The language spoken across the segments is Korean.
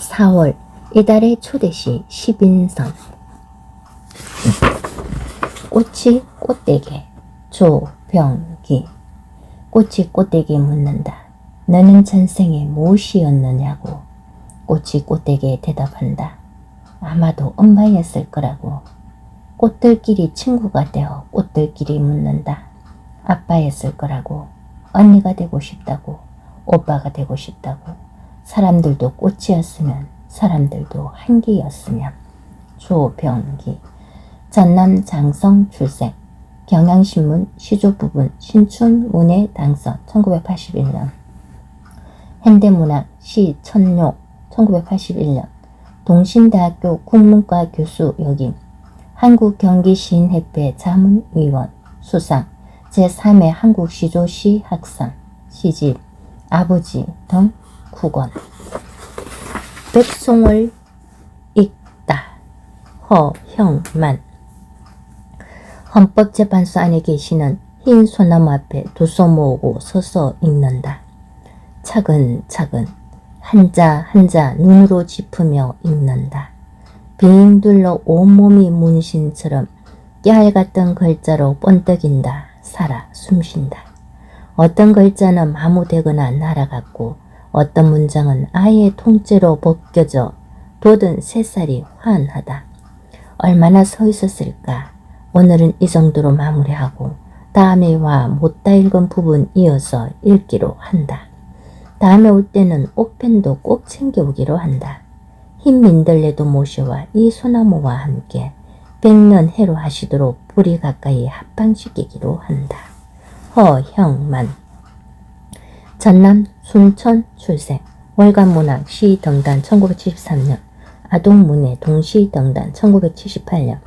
4월 이달의 초대시 시빈선. 꽃이 꽃대게. 조병기. 꽃이 꽃대게 묻는다. 너는 전생에 무엇이었느냐고. 꽃이 꽃대게 대답한다. 아마도 엄마였을 거라고. 꽃들끼리 친구가 되어 꽃들끼리 묻는다. 아빠였을 거라고. 언니가 되고 싶다고. 오빠가 되고 싶다고. 사람들도 꽃이었으면 사람들도 한기였으면. 조병기. 전남 장성 출생. 경향신문 시조부분 신춘문예 당선 1981년. 현대문학 시천료 1981년. 동신대학교 국문과 교수 역임. 한국경기시인협회 자문위원. 수상. 제3회 한국시조시 학상. 시집 아버지 등 9권. 백송을 읽다. 허형만. 헌법재판소 안에 계시는 흰 소나무 앞에 두 손 모으고 서서 읽는다. 차근차근 한자 한자 눈으로 짚으며 읽는다. 빙 둘러 온몸이 문신처럼 깨알 같은 글자로 번뜩인다. 살아 숨쉰다. 어떤 글자는 마무되거나 날아갔고 어떤 문장은 아예 통째로 벗겨져 돋은 새살이 환하다. 얼마나 서 있었을까. 오늘은 이 정도로 마무리하고 다음에 와 못다 읽은 부분 이어서 읽기로 한다. 다음에 올 때는 옥펜도 꼭 챙겨오기로 한다. 흰 민들레도 모셔와 이 소나무와 함께 100년 해로 하시도록 뿌리 가까이 합방시키기로 한다. 허형만. 전남 순천 출생. 월간문학 시등단 1973년. 아동문예 동시등단 1978년.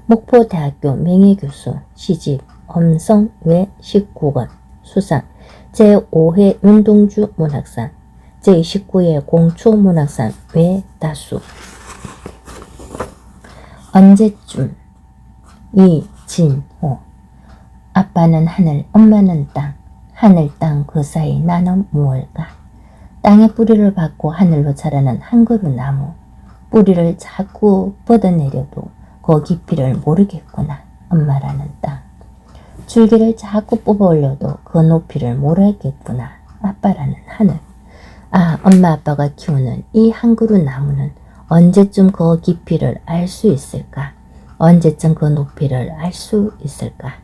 목포대학교 명예교수. 시집 엄성 외 19권. 수상. 제5회 윤동주 문학상. 제29회 공초문학상 외 다수. 언제쯤. 이진호. 아빠는 하늘, 엄마는 땅. 하늘, 땅 그 사이 나는 무엇일까? 땅의 뿌리를 받고 하늘로 자라는 한 그루 나무. 뿌리를 자꾸 뻗어내려도 그 깊이를 모르겠구나. 엄마라는 땅. 줄기를 자꾸 뽑아 올려도 그 높이를 모르겠구나. 아빠라는 하늘. 아, 엄마 아빠가 키우는 이 한 그루 나무는 언제쯤 그 깊이를 알 수 있을까? 언제쯤 그 높이를 알 수 있을까?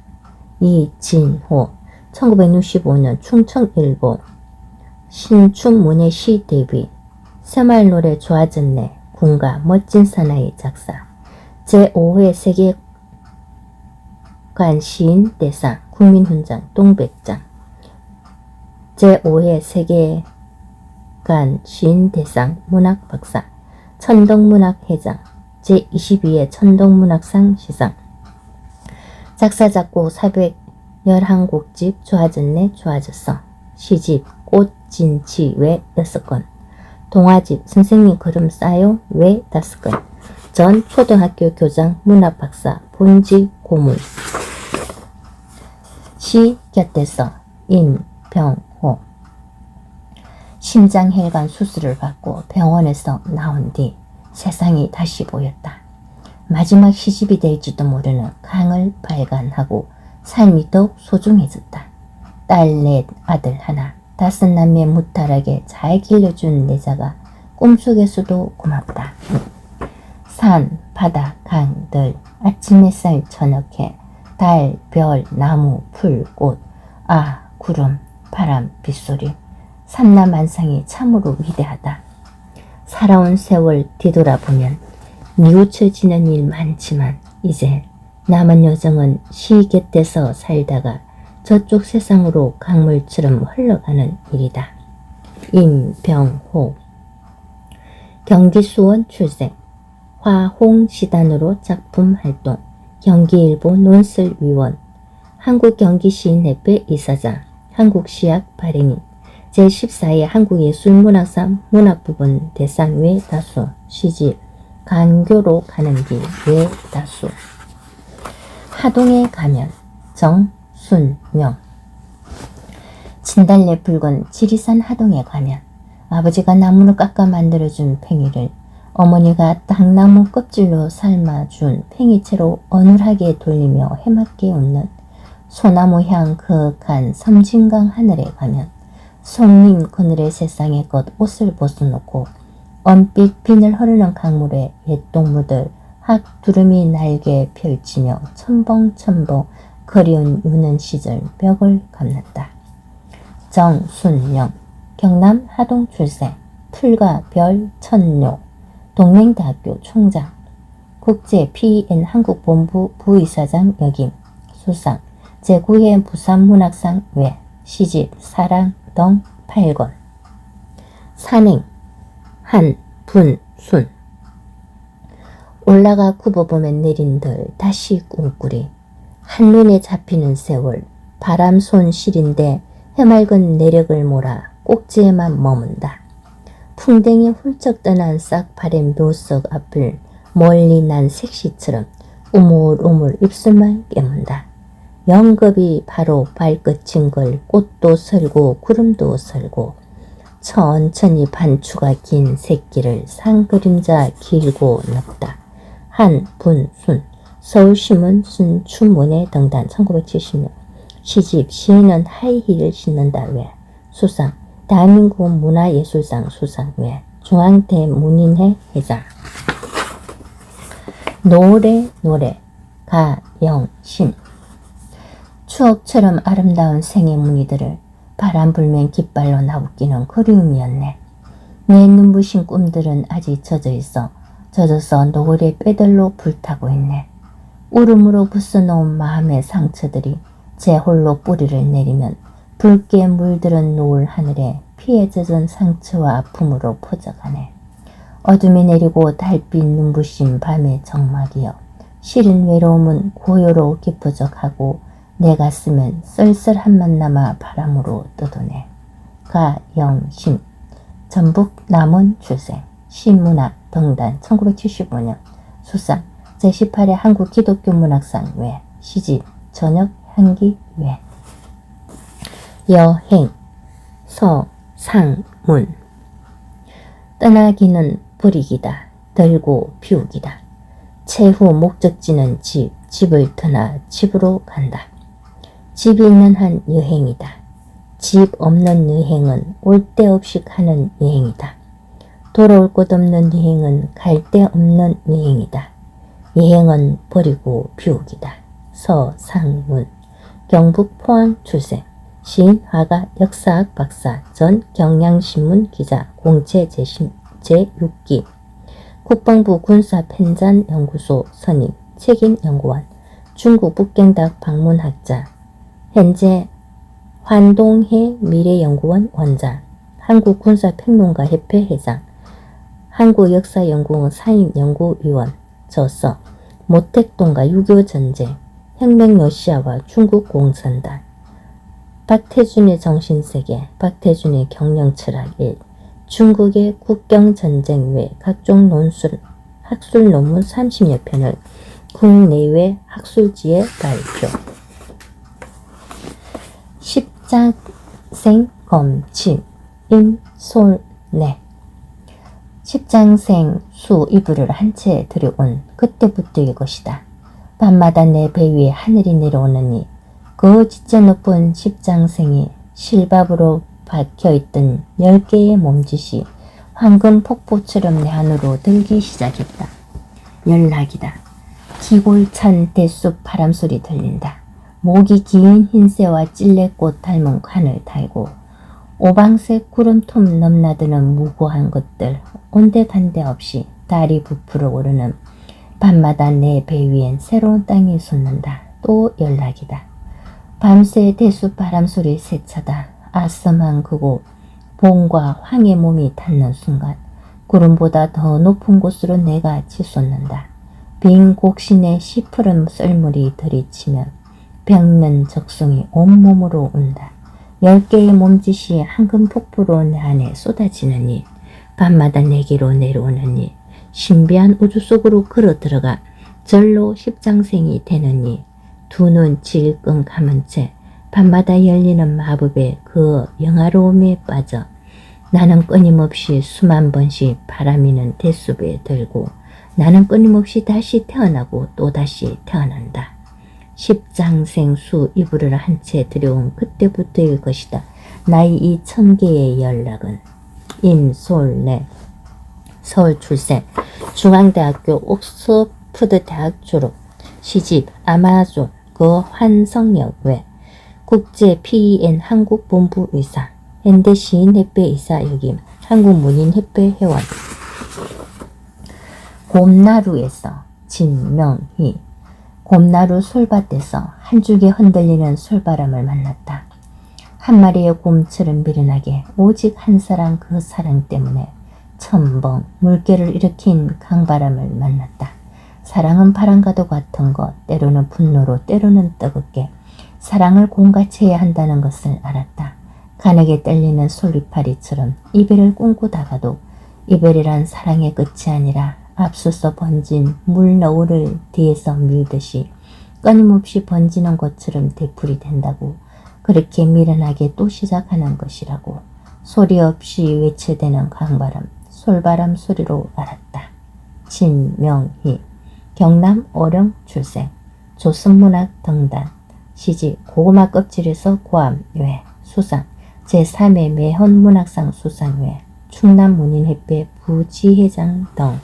이진호. 1965년 충청일보 신춘문예 시 데뷔. 새마을 노래 좋아졌네. 군가 멋진 사나이 작사. 제5회 세계관 시인 대상 국민훈장 동백장. 제5회 세계관 시인 대상 문학 박사. 천덕문학회장. 제22회 천덕문학상 시상. 작사 작곡 411곡집 좋아졌네 좋아졌어. 시집 꽃진치 외 6건. 동화집 선생님 걸음 싸요 외 5건. 전 초등학교 교장 문학박사 본직 고문. 시 곁에서 임병호. 심장혈관 수술을 받고 병원에서 나온 뒤 세상이 다시 보였다. 마지막 시집이 될지도 모르는 강을 발간하고 삶이 더욱 소중해졌다. 딸 넷 아들 하나. 5 남매 무탈하게 잘 길러준 내자가 꿈속에서도 고맙다. 산, 바다, 강, 들, 아침 햇살, 저녁해, 달, 별, 나무, 풀, 꽃, 아, 구름, 바람, 빗소리. 삼라만상이 참으로 위대하다. 살아온 세월 뒤돌아보면 뉘우쳐지는 일 많지만 이제 남은 여정은 시 곁에서 살다가 저쪽 세상으로 강물처럼 흘러가는 일이다. 임병호. 경기 수원 출생. 화홍시단으로 작품 활동. 경기일보 논설위원. 한국경기시인협회 이사장. 한국시약 발행인. 제14회 한국예술문학상 문학부분 대상 외 다수. 시집 간교로 가는 길 외 다수. 하동에 가면. 정순명. 진달래 붉은 지리산 하동에 가면 아버지가 나무로 깎아 만들어준 팽이를 어머니가 땅나무 껍질로 삶아준 팽이채로 어눌하게 돌리며 해맑게 웃는 소나무 향 그윽한 섬진강 하늘에 가면 송림 그늘의 세상의 것 옷을 벗어놓고 언빛 비늘 흐르는 강물에 옛동무들 학 두루미 날개 펼치며 첨벙첨벙 그리운 유는 시절 벽을 감났다. 정순영 경남 하동 출생 풀과 별 천료 동맹대학교 총장 국제 PN 한국본부 부의사장 역임 수상 제9회 부산문학상 외 시집 사랑덩 8권 산행 한분순 올라가 굽어보면 내린들 다시 꿍꾸리 한눈에 잡히는 세월 바람 손 실인데 해맑은 내력을 몰아 꼭지에만 머문다. 풍뎅이 훌쩍 떠난 싹바램 묘석 앞을 멀리 난 색시처럼 우물우물 입술만 깨문다. 영겁이 바로 발끝인 걸 꽃도 설고 구름도 설고 천천히 반추가 긴 새끼를 산그림자 길고 넉다. 한분순 서울신문 순춘문예 등단 1970년 시집 시인은 하이힐을 신는다 외 수상 대한민국 문화예술상 수상 외 중앙대문인회 회장 노래 가영심 추억처럼 아름다운 생의 무늬들을 바람 불면 깃발로 나웃기는 그리움이었네. 내 눈부신 꿈들은 아직 젖어서 노을의 뼈들로 불타고 있네. 울음으로 부숴놓은 마음의 상처들이 제 홀로 뿌리를 내리면 붉게 물들은 노을 하늘에 피에 젖은 상처와 아픔으로 퍼져가네. 어둠이 내리고 달빛 눈부신 밤의 정막이여 시린 외로움은 고요로 깊어져가고 내 가슴은 쓸쓸함만 남아 바람으로 떠도네. 가영심 전북 남원 출생 시문학 등단 1975년 수상 제18회 한국기독교문학상 외 시집 저녁 향기 외 여행 서상문 떠나기는 버리기다. 들고 비우기다. 최후 목적지는 집을 떠나 집으로 간다. 집이 있는 한 여행이다. 집 없는 여행은 올 데 없이 가는 여행이다. 돌아올 곳 없는 여행은 갈 데 없는 여행이다. 여행은 버리고 비우기다. 서상문 경북 포항 출생 시인, 화가, 역사학 박사, 전 경향신문 기자, 공채 제6기 국방부 군사편잔연구소 선임, 책임연구원, 중국 북경대학 방문학자, 현재 환동해 미래연구원 원장, 한국군사평론가협회 회장, 한국역사연구원 사임연구위원, 저서 모택동과 6.25전쟁, 혁명 러시아와 중국 공산당, 박태준의 정신세계, 박태준의 경영철학 1, 중국의 국경전쟁 외 각종 학술 논문 30여 편을 국내외 학술지에 발표. 십장생 검침 임솔래 십장생 수 이불을 한 채 들여온 그때부터의 것이다. 밤마다 내 배 위에 하늘이 내려오느니 그 지쳐 높은 십장생이 실밥으로 박혀있던 10개의 몸짓이 황금 폭포처럼 내 안으로 들기 시작했다. 연락이다. 기골찬 대숲 바람소리 들린다. 목이 긴 흰새와 찔레꽃 닮은 관을 달고 오방색 구름통 넘나드는 무고한 것들 온데간데 없이 달이 부풀어 오르는 밤마다 내 배 위엔 새로운 땅이 솟는다. 또 연락이다. 밤새 대숲 바람소리 세차다. 아슴한 그곳 봄과 황의 몸이 닿는 순간 구름보다 더 높은 곳으로 내가 치솟는다. 빈 곡신에 시푸른 썰물이 들이치면 벽면 적성이 온몸으로 온다. 10개의 몸짓이 황금 폭포로 내 안에 쏟아지느니 밤마다 내게로 내려오느니 신비한 우주 속으로 걸어 들어가 절로 십장생이 되느니 두 눈 질끈 감은 채 밤마다 열리는 마법의 그 영화로움에 빠져 나는 끊임없이 수만 번씩 바람이는 대숲에 들고 나는 끊임없이 다시 태어나고 또다시 태어난다. 십장생수 이불을 한 채 들여온 그때부터일 것이다. 나의 이 1000개의 연락은 임솔래 서울 출생, 중앙대학교 옥스퍼드 대학 졸업, 시집 아마존 그 환성역 외, 국제 PEN 한국 본부 의사, 현대 시인 협회 이사 역임, 한국 문인 협회 회원. 곰나루에서 진명희, 곰나루 솔밭에서 한 줄기 흔들리는 솔바람을 만났다. 한 마리의 곰처럼 미련하게 오직 한 사람 그 사랑 때문에 첨벙 물결을 일으킨 강바람을 만났다. 사랑은 바람과도 같은 것, 때로는 분노로 때로는 뜨겁게 사랑을 공같이 해야 한다는 것을 알았다. 가늘게 떨리는 솔잎파리처럼 이별을 꿈꾸다가도 이별이란 사랑의 끝이 아니라 앞서서 번진 물너울을 뒤에서 밀듯이 끊임없이 번지는 것처럼 되풀이 된다고, 그렇게 미련하게 또 시작하는 것이라고 소리 없이 외쳐대는 강바람, 솔바람 소리로 알았다. 진명희, 경남 오령 출생, 조선문학 등단, 시집 고구마 껍질에서 고암 외 수상, 제3회 매헌문학상 수상 외 충남 문인협회 부지회장 등.